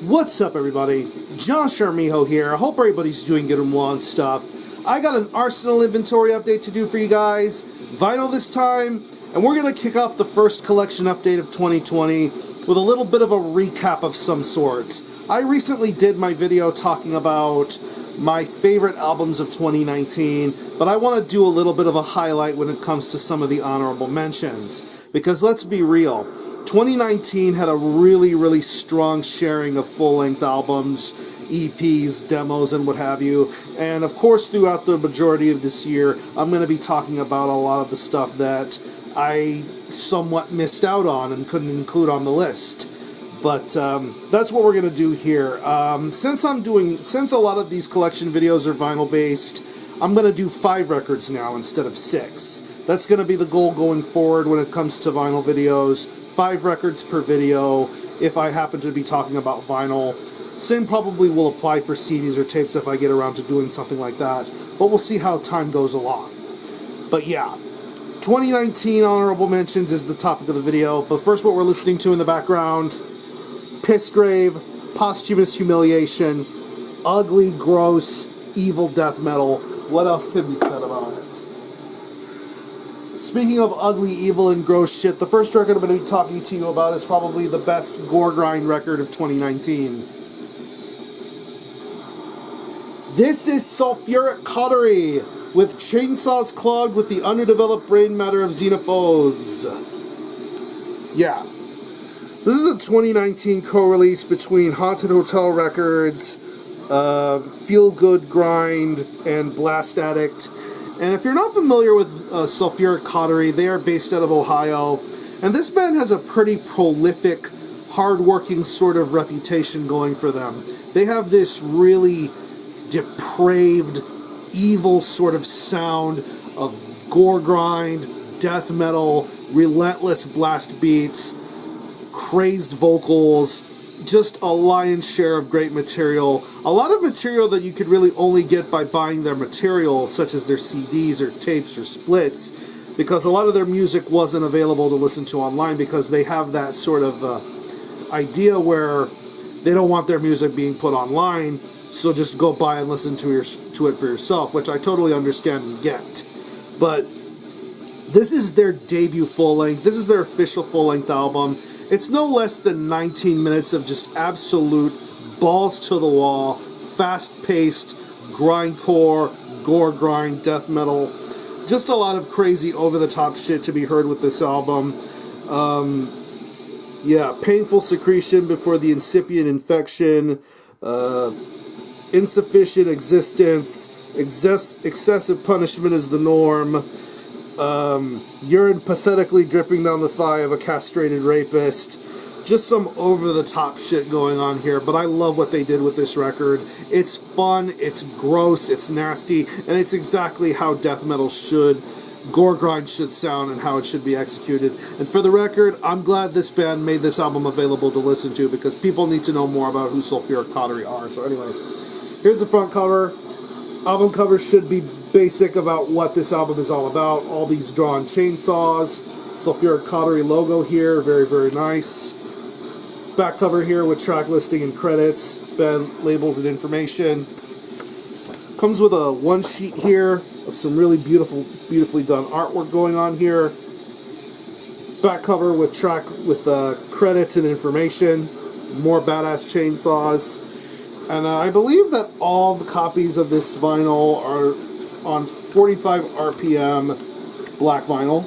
What's up, everybody? Josh Armijo here. I hope everybody's doing good and well and stuff. I got an Arsenal inventory update to do for you guys. Vinyl this time. And we're going to kick off the first collection update of 2020 with a little bit of a recap of some sorts. I recently did my video talking about my favorite albums of 2019, but I want to do a little bit of a highlight when it comes to some of the honorable mentions. Because let's be real, 2019 had a really strong sharing of full-length albums, EPs, demos, and what have you. And of course, throughout the majority of this year, I'm going to be talking about a lot of the stuff that I somewhat missed out on and couldn't include on the list. But that's what we're going to do here. Since a lot of these collection videos are vinyl-based, I'm going to do 5 records now instead of 6. That's going to be the goal going forward when it comes to vinyl videos. 5 records per video if I happen to be talking about vinyl. Same probably will apply for CDs or tapes if I get around to doing something like that. But we'll see how time goes along. But yeah, 2019 honorable mentions is the topic of the video. But first, what we're listening to in the background: Pissgrave, Posthumous Humiliation, ugly, gross, evil death metal. What else can be said about it? Speaking of ugly, evil, and gross shit, the first record I'm going to be talking to you about is probably the best goregrind record of 2019. This is Sulfuric Cautery with Chainsaws Clogged with the Underdeveloped Brain Matter of Xenophobes. Yeah. This is a 2019 co-release between Haunted Hotel Records, Feel Good Grind, and Blast Addict. And if you're not familiar with Sulfuric Cautery, they are based out of Ohio. And this band has a pretty prolific, hard-working sort of reputation going for them. They have this really depraved, evil sort of sound of gore grind, death metal, relentless blast beats, crazed vocals, just a lion's share of great material. A lot of material that you could really only get by buying their material, such as their CDs or tapes or splits, because a lot of their music wasn't available to listen to online because they have that sort of idea where they don't want their music being put online, so just go buy and listen to it for yourself, which I totally understand and get. But this is their debut full-length. This is their official full-length album. It's no less than 19 minutes of just absolute balls-to-the-wall, fast-paced, grindcore, gore grind, death metal. Just a lot of crazy, over-the-top shit to be heard with this album. Yeah, painful secretion before the incipient infection, insufficient existence, excessive punishment is the norm, urine pathetically dripping down the thigh of a castrated rapist. Just some over-the-top shit going on here, but I love what they did with this record. It's fun, it's gross, it's nasty, and it's exactly how death metal should, gore grind should sound, and how it should be executed. And for the record, I'm glad this band made this album available to listen to, because people need to know more about who Sulfuric Cautery are. So anyway, here's the front cover. Album cover should be basic about what this album is all about. All these drawn chainsaws. Sulfuric Cautery logo here. Very nice. Back cover here with track listing and credits. Band labels and information. Comes with a one sheet here of some really beautifully done artwork going on here. Back cover with credits and information. More badass chainsaws. And I believe that all the copies of this vinyl are on 45 RPM black vinyl.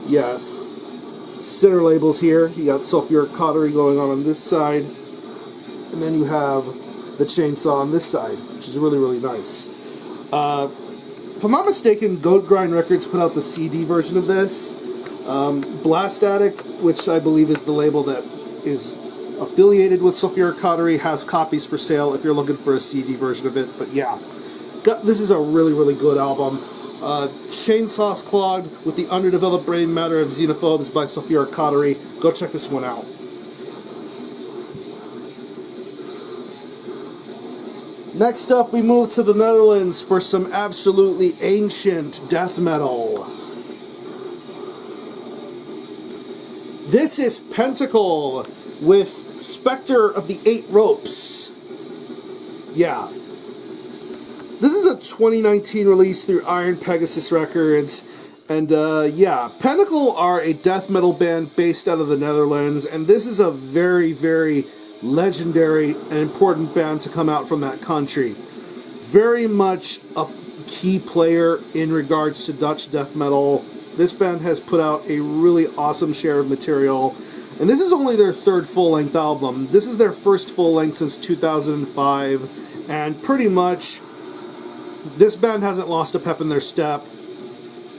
Yes. Center labels here. You got Sulfuric Cautery going on this side. And then you have the chainsaw on this side, which is really nice. If I'm not mistaken, Goat Grind Records put out the CD version of this. Blast Addict, which I believe is the label that is affiliated with Sulfuric Cautery, has copies for sale if you're looking for a CD version of it. But yeah, this is a really good album. Chainsaws Clogged with the Underdeveloped Brain Matter of Xenophobes by Sulfuric Cautery. Go check this one out. Next up, we move to the Netherlands for some absolutely ancient death metal. This is Pentacle with Spectre of the Eight Ropes. Yeah. This is a 2019 release through Iron Pegasus Records. And yeah, Pentacle are a death metal band based out of the Netherlands. And this is a very, very legendary and important band to come out from that country. Very much a key player in regards to Dutch death metal. This band has put out a really awesome share of material. And this is only their third full-length album. This is their first full-length since 2005. And pretty much, this band hasn't lost a pep in their step.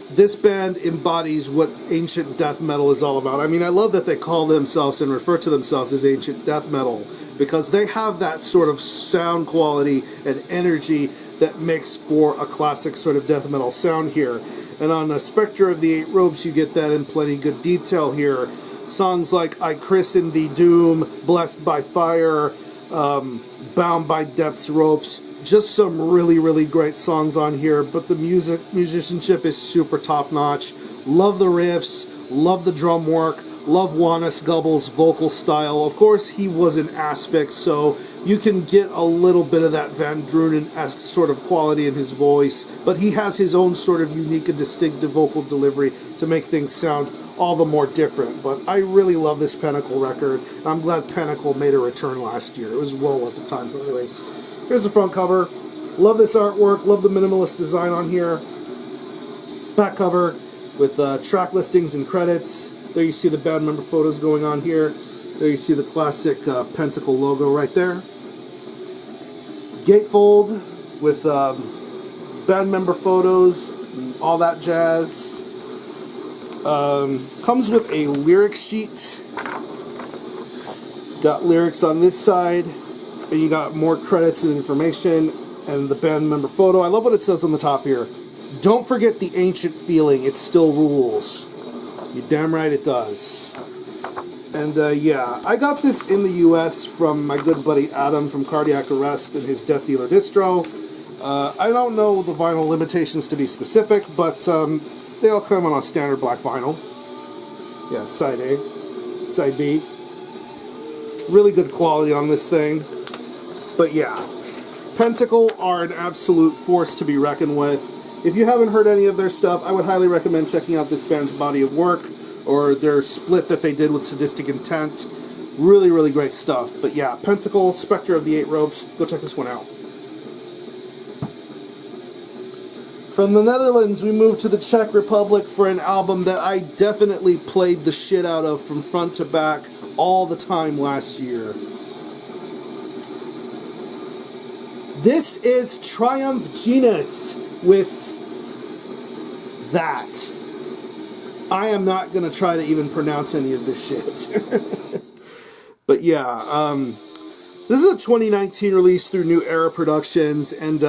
This band embodies what ancient death metal is all about. I mean, I love that they call themselves and refer to themselves as ancient death metal, because they have that sort of sound quality and energy that makes for a classic sort of death metal sound here. And on the Spectre of the Eight Ropes, you get that in plenty good detail here. Songs like I Christen Thee Doom, Blessed by Fire, Bound by Death's Ropes. Just some really, really great songs on here, but the musicianship is super top-notch. Love the riffs, love the drum work, love Wannes Gubbel's vocal style. Of course, he was an Asphyx, so you can get a little bit of that Van Drunen-esque sort of quality in his voice, but he has his own sort of unique and distinctive vocal delivery to make things sound all the more different. But I really love this Pentacle record. I'm glad Pentacle made a return last year. It was well at the time, so anyway. Here's the front cover. Love this artwork. Love the minimalist design on here. Back cover with track listings and credits. There you see the band member photos going on here. There you see the classic Pentacle logo right there. Gatefold with band member photos and all that jazz. Comes with a lyric sheet. Got lyrics on this side. And you got more credits and information and the band member photo. I love what it says on the top here. Don't forget the ancient feeling. It still rules. You're damn right it does. And yeah, I got this in the US from my good buddy Adam from Cardiac Arrest and his Death Dealer distro. I don't know the vinyl limitations to be specific, but they all come on a standard black vinyl. Yeah, side A, side B. Really good quality on this thing. But yeah, Pentacle are an absolute force to be reckoned with. If you haven't heard any of their stuff, I would highly recommend checking out this band's body of work, or their split that they did with Sadistic Intent. Really, really great stuff. But yeah, Pentacle, Spectre of the Eight Ropes, go check this one out. From the Netherlands, we moved to the Czech Republic for an album that I definitely played the shit out of from front to back all the time last year. This is Triumph Genus with that. I am not going to try to even pronounce any of this shit. But yeah, this is a 2019 release through New Era Productions, and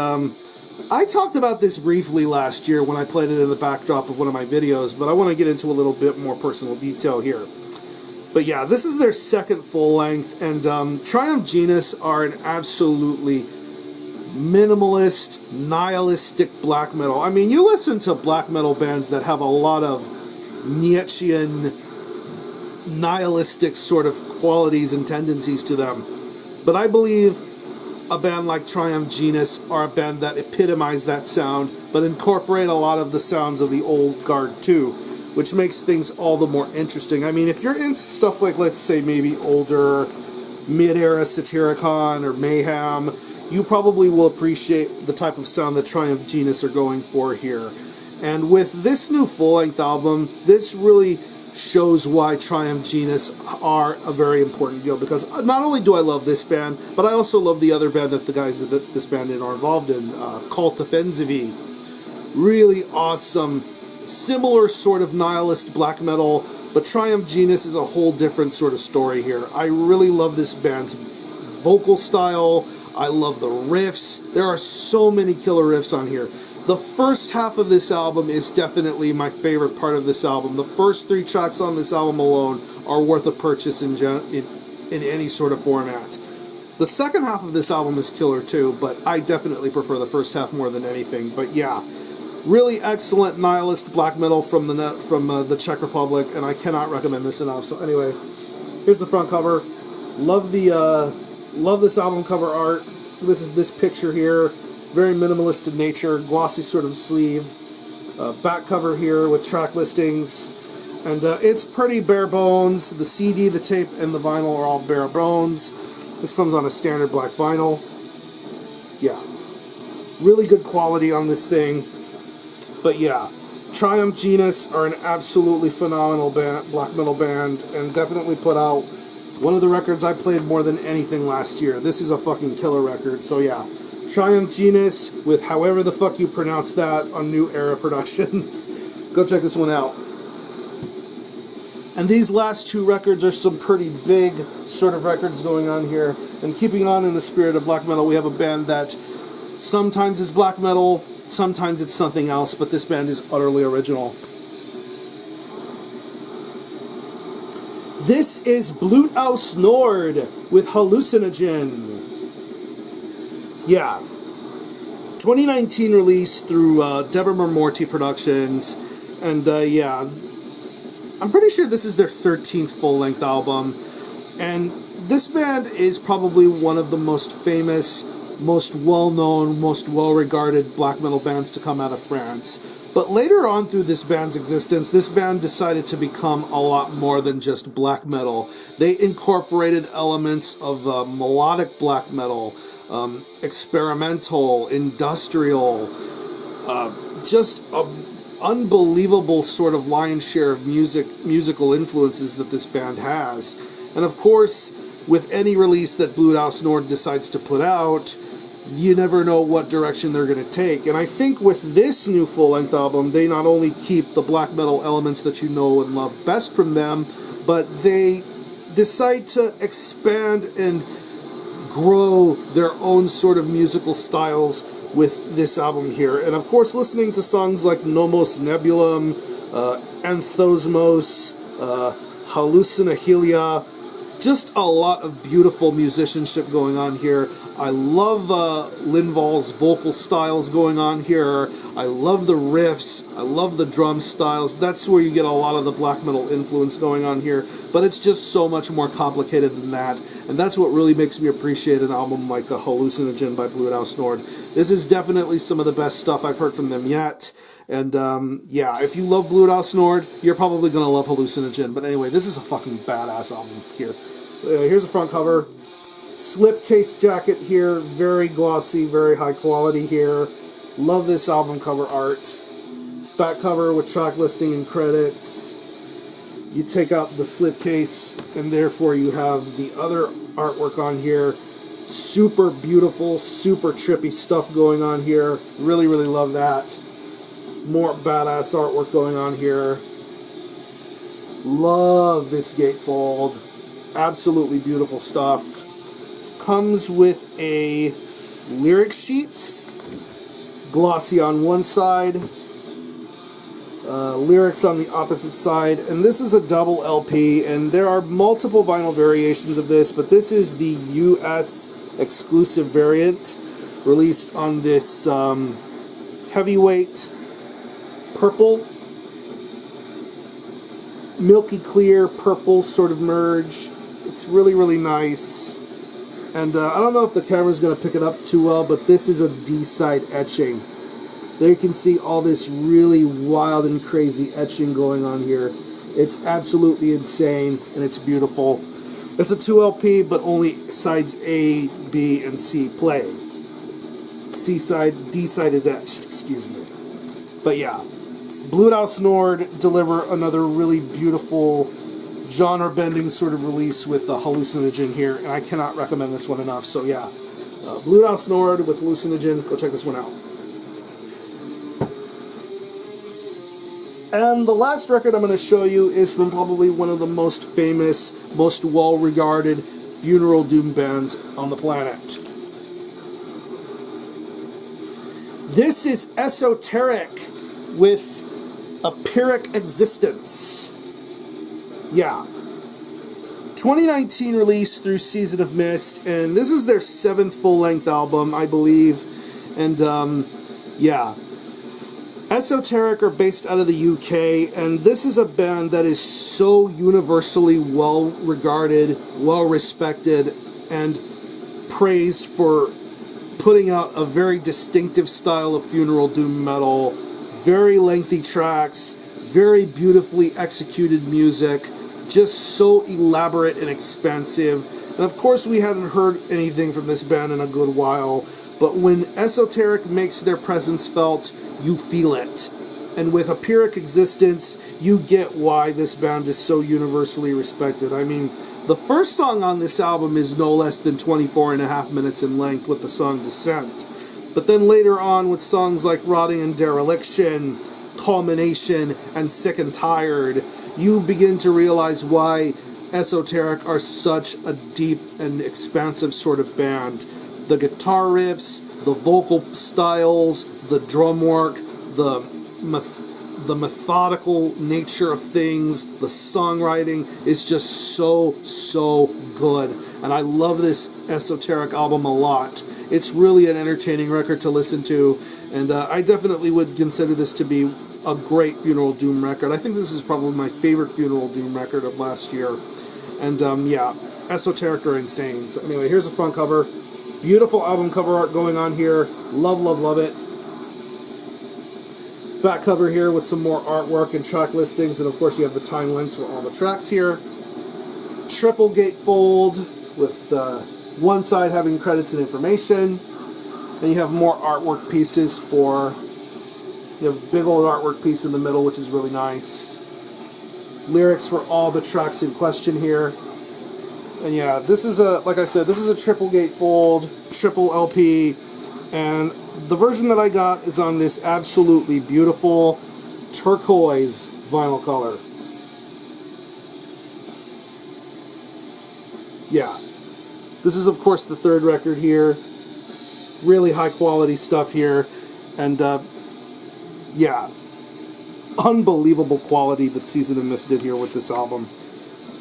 I talked about this briefly last year when I played it in the backdrop of one of my videos, but I want to get into a little bit more personal detail here. But yeah, this is their second full-length, and Triumph Genus are an absolutely minimalist, nihilistic black metal. I mean, you listen to black metal bands that have a lot of Nietzschean, nihilistic sort of qualities and tendencies to them. But I believe a band like Triumph Genus are a band that epitomize that sound, but incorporate a lot of the sounds of the old guard too, which makes things all the more interesting. I mean, if you're into stuff like, let's say, maybe older, mid-era Satyricon or Mayhem, you probably will appreciate the type of sound that Triumph Genus are going for here. And with this new full-length album, this really shows why Triumph Genus are a very important deal, because not only do I love this band, but I also love the other band that the guys that this band are involved in, Cult Offensive. Really awesome, similar sort of nihilist black metal, but Triumph Genus is a whole different sort of story here. I really love this band's vocal style. I love the riffs. There are so many killer riffs on here. The first half of this album is definitely my favorite part of this album. The first 3 tracks on this album alone are worth a purchase in any sort of format. The second half of this album is killer too, but I definitely prefer the first half more than anything. But yeah, really excellent nihilist black metal from the Czech Republic, and I cannot recommend this enough. So anyway, here's the front cover. Love this album cover art. This picture here, very minimalist in nature, glossy sort of sleeve. Back cover here with track listings. And it's pretty bare bones. The CD, the tape, and the vinyl are all bare bones. This comes on a standard black vinyl. Yeah. Really good quality on this thing. But yeah, Triumph Genus are an absolutely phenomenal band, black metal band, and definitely put out one of the records I played more than anything last year. This is a fucking killer record. So yeah, Triumph Genus with however the fuck you pronounce that on New Era Productions. Go check this one out. And these last two records are some pretty big sort of records going on here. And keeping on in the spirit of black metal, we have a band that sometimes is black metal, sometimes it's something else, but this band is utterly original. This is Blut aus Nord with Hallucinogen. Yeah. 2019 release through Deborah Morty Productions. And yeah, I'm pretty sure this is their 13th full-length album. And this band is probably one of the most famous, most well-known, most well-regarded black metal bands to come out of France. But later on through this band's existence, this band decided to become a lot more than just black metal. They incorporated elements of melodic black metal, experimental, industrial, just a unbelievable sort of lion's share of musical influences that this band has. And of course, with any release that Blut aus Nord decides to put out, you never know what direction they're going to take. And I think with this new full-length album, they not only keep the black metal elements that you know and love best from them, but they decide to expand and grow their own sort of musical styles with this album here. And of course, listening to songs like Nomos Nebulum, Anthosmos, Hallucinahilia, just a lot of beautiful musicianship going on here. I love Lindvall's vocal styles going on here. I love the riffs. I love the drum styles. That's where you get a lot of the black metal influence going on here. But it's just so much more complicated than that. And that's what really makes me appreciate an album like Hallucinogen by Blut aus Nord. This is definitely some of the best stuff I've heard from them yet. And yeah, if you love Blut aus Nord, you're probably going to love Hallucinogen. But anyway, this is a fucking badass album here. Here's the front cover. Slipcase jacket here. Very glossy, very high quality here. Love this album cover art. Back cover with track listing and credits. You take out the slipcase, and therefore you have the other artwork on here. Super beautiful, super trippy stuff going on here. Really, really love that. More badass artwork going on here. Love this gatefold. Absolutely beautiful stuff. Comes with a lyric sheet. Glossy on one side. Lyrics on the opposite side. And this is a double LP, and there are multiple vinyl variations of this, but this is the US exclusive variant, released on this heavyweight purple, milky clear purple sort of merge. It's really, really nice. And I don't know if the camera's going to pick it up too well, but this is a D-side etching. There you can see all this really wild and crazy etching going on here. It's absolutely insane, and it's beautiful. It's a 2 LP, but only sides A, B, and C play. C side, D side is etched, excuse me. But yeah, Blut aus Nord deliver another really beautiful genre-bending sort of release with the Hallucinogen here, and I cannot recommend this one enough. So yeah, Blut aus Nord with Hallucinogen, go check this one out. And the last record I'm going to show you is from probably one of the most famous, most well-regarded funeral doom bands on the planet. This is Esoteric with A Pyrrhic Existence. Yeah. 2019 release through Season of Mist, and this is their 7th full-length album, I believe. And, yeah. Esoteric are based out of the UK, and this is a band that is so universally well regarded, well respected, and praised for putting out a very distinctive style of funeral doom metal, very lengthy tracks, very beautifully executed music, just so elaborate and expansive. And of course we hadn't heard anything from this band in a good while, but when Esoteric makes their presence felt, you feel it. And with Sulfuric Existence, you get why this band is so universally respected. I mean, the first song on this album is no less than 24.5 minutes in length with the song Descent. But then later on with songs like Rotting and Dereliction, Culmination, and Sick and Tired, you begin to realize why Esoteric are such a deep and expansive sort of band. The guitar riffs, the vocal styles, the drum work, the methodical nature of things, the songwriting is just so good. And I love this Esoteric album a lot. It's really an entertaining record to listen to, and I definitely would consider this to be a great funeral doom record. I think this is probably my favorite funeral doom record of last year. And yeah, Esoteric are insane. So anyway, here's the front cover. Beautiful album cover art going on here. Love it. Back cover here with some more artwork and track listings, and of course you have the time links for all the tracks here. Triple gatefold with one side having credits and information, and you have more artwork pieces for. You have a big old artwork piece in the middle, which is really nice. Lyrics for all the tracks in question here. And yeah, this is a, like I said, this is a triple gatefold, triple LP, and the version that I got is on this absolutely beautiful turquoise vinyl color. Yeah. This is, of course, the third record here. Really high quality stuff here. And, yeah. Unbelievable quality that Season and Mist did here with this album.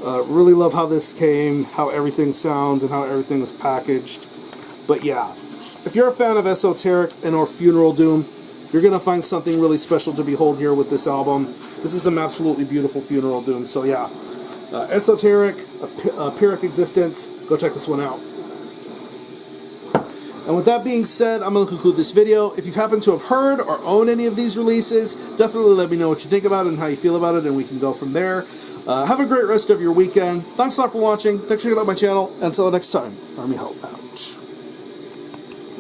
Really love how this came, how everything sounds, and how everything was packaged. But yeah, if you're a fan of Esoteric and or Funeral Doom, you're going to find something really special to behold here with this album. This is some absolutely beautiful Funeral Doom. So yeah, Esoteric, Sulfuric Existence, go check this one out. And with that being said, I'm going to conclude this video. If you happen to have heard or own any of these releases, definitely let me know what you think about it and how you feel about it, and we can go from there. Have a great rest of your weekend. Thanks a lot for watching. Thanks for checking out my channel. Until next time, Army Help out.